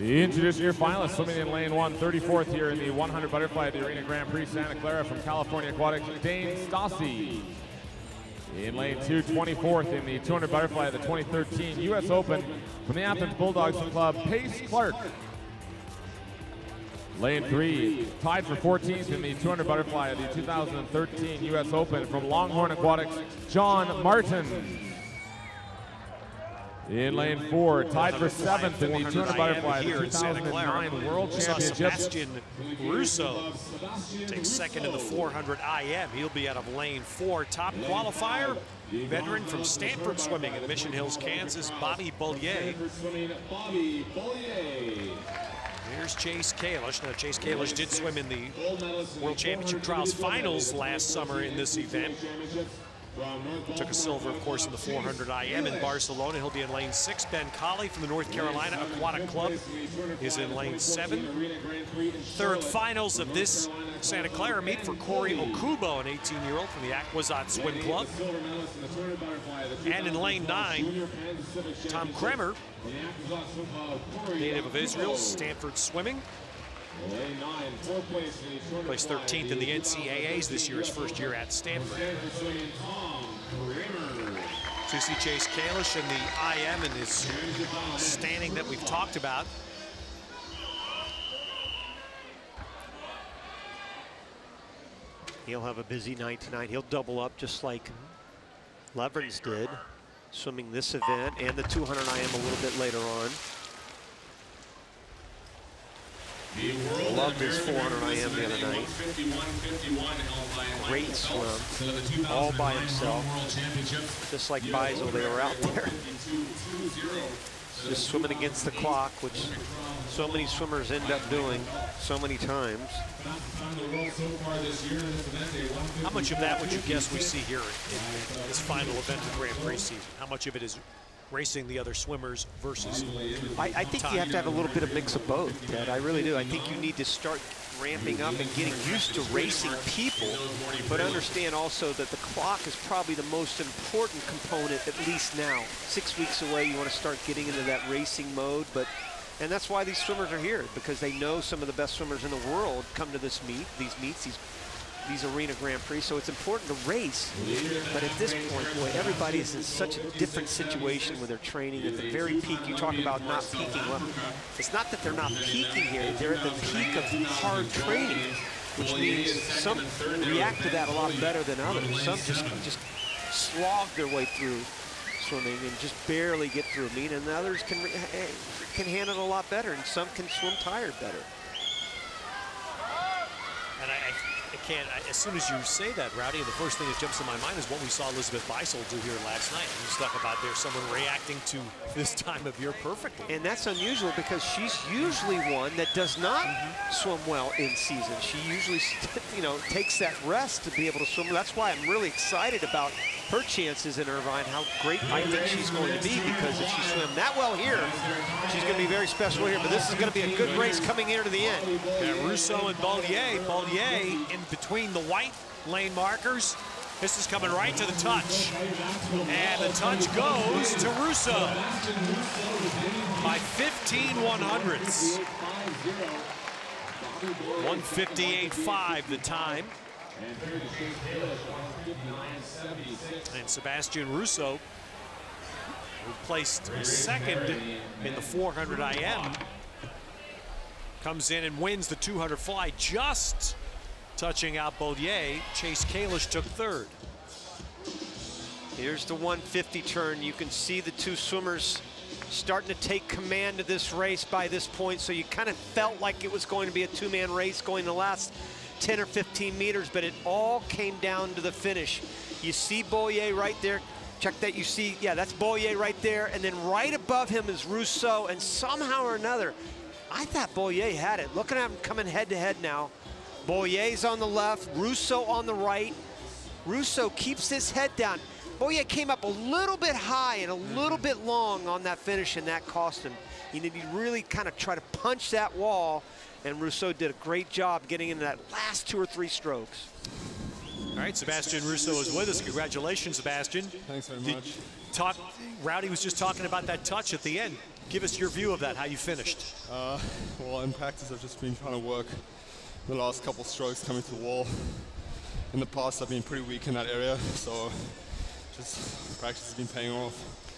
Introducing your finalists, swimming in lane 1, 34th here in the 100 butterfly at the Arena Grand Prix Santa Clara from California Aquatics, Dane Stassi. In lane 2, 24th in the 200 butterfly at the 2013 U.S. Open from the Athens Bulldogs Club, Pace Clark. Lane 3, tied for 14th in the 200 butterfly at the 2013 U.S. Open from Longhorn Aquatics, John Martin. In lane 4, tied for 7th in the 200 butterfly at the 2009 World Championships. Sebastian Russo takes second in the 400 IM. He'll be out of lane 4. Top qualifier, veteran from Stanford Swimming in Mission Hills, Kansas, Bobby Bollier. Here's Chase Kalish. Now, Chase Kalish did swim in the World Championship Trials Finals last summer in this event. Took a silver, of course, in the 400 IM in Barcelona. He'll be in lane 6. Ben Colley from the North Carolina Aquatic Club is in lane 7. Third finals of this Santa Clara meet for Corey Okubo, an 18-year-old from the Aquazot Swim Club. And in lane 9, Tom Kremer, native of Israel, Stanford Swimming. Placed 13th in the NCAAs this year, his first year at Stanford. So you see Chase Kalish in the IM and his standing that we've talked about. He'll have a busy night tonight. He'll double up just like Leverns did, swimming this event and the 200 IM a little bit later on. Loved his 400 IM the other night. Great swim, all by himself. Just like Beisel, they were out there. Just swimming against the clock, which so many swimmers end up doing so many times. How much of that would you guess we see here in this final event of the Grand Prix season? How much of it is racing the other swimmers versus I think you have to have a little bit of mix of both, Ted. I really do. I think you need to start ramping up and getting used to racing people, but understand also that the clock is probably the most important component, at least now. 6 weeks away, you want to start getting into that racing mode, and that's why these swimmers are here, because they know some of the best swimmers in the world come to this meet, these Arena Grand Prix, so it's important to race. But at this point, boy, everybody is in such a different situation when they're training at the very peak. You talk about not peaking. Well, it's not that they're not peaking here. They're at the peak of hard training, which means some react to that a lot better than others. Some just slog their way through swimming and just barely get through a meet, and others can handle it a lot better, and some can swim tired better. And as soon as you say that, Rowdy, the first thing that jumps in my mind is what we saw Elizabeth Beisel do here last night. You talk about there's someone reacting to this time of year perfectly. And that's unusual because she's usually one that does not swim well in season. She usually, takes that rest to be able to swim. That's why I'm really excited about her chances in Irvine, how great I think she's going to be, because if she swims that well here, she's going to be very special here. But this is going to be a good race coming into the end. Yeah, Russo and Bollier in between the white lane markers. This is coming right to the touch. And the touch goes to Russo by 15/100ths. 1:58.5 the time. And Sebastian Russo, who placed second in the 400 IM, comes in and wins the 200 fly, just touching out Bollier. Chase Kalish took third. Here's the 150 turn. You can see the two swimmers starting to take command of this race by this point, so you kind of felt like it was going to be a two-man race going the last 10 or 15 meters, but it all came down to the finish. You see Bollier right there. Check that, you see, yeah, that's Bollier right there, and then right above him is Russo, and somehow or another, I thought Bollier had it. Looking at him coming head-to-head now. Bollier's on the left, Russo on the right. Russo keeps his head down. Bollier came up a little bit high and a little bit long on that finish, and that cost him. He needed to really kind of try to punch that wall, and Russo did a great job getting into that last 2 or 3 strokes. All right, Sebastian Russo is with us. Congratulations, Sebastian. Thanks very much. Rowdy was just talking about that touch at the end. Give us your view of that, how you finished. Well, in practice, I've just been trying to work the last couple strokes coming to the wall. In the past, I've been pretty weak in that area, so just practice has been paying off.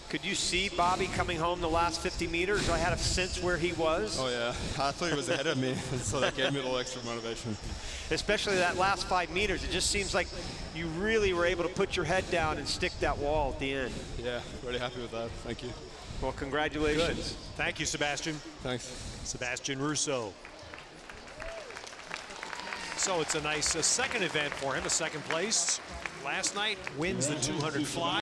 Could you see Bobby coming home the last 50 meters? I had a sense where he was. Oh yeah, I thought he was ahead of me, and so that gave me a little extra motivation. Especially that last 5 meters, it just seems like you really were able to put your head down and stick that wall at the end. Yeah, really happy with that. Thank you. Well, congratulations. Good. Thank you, Sebastian. Thanks. Sebastian Russo. So it's a nice second event for him, a second place. Last night wins the 200 fly.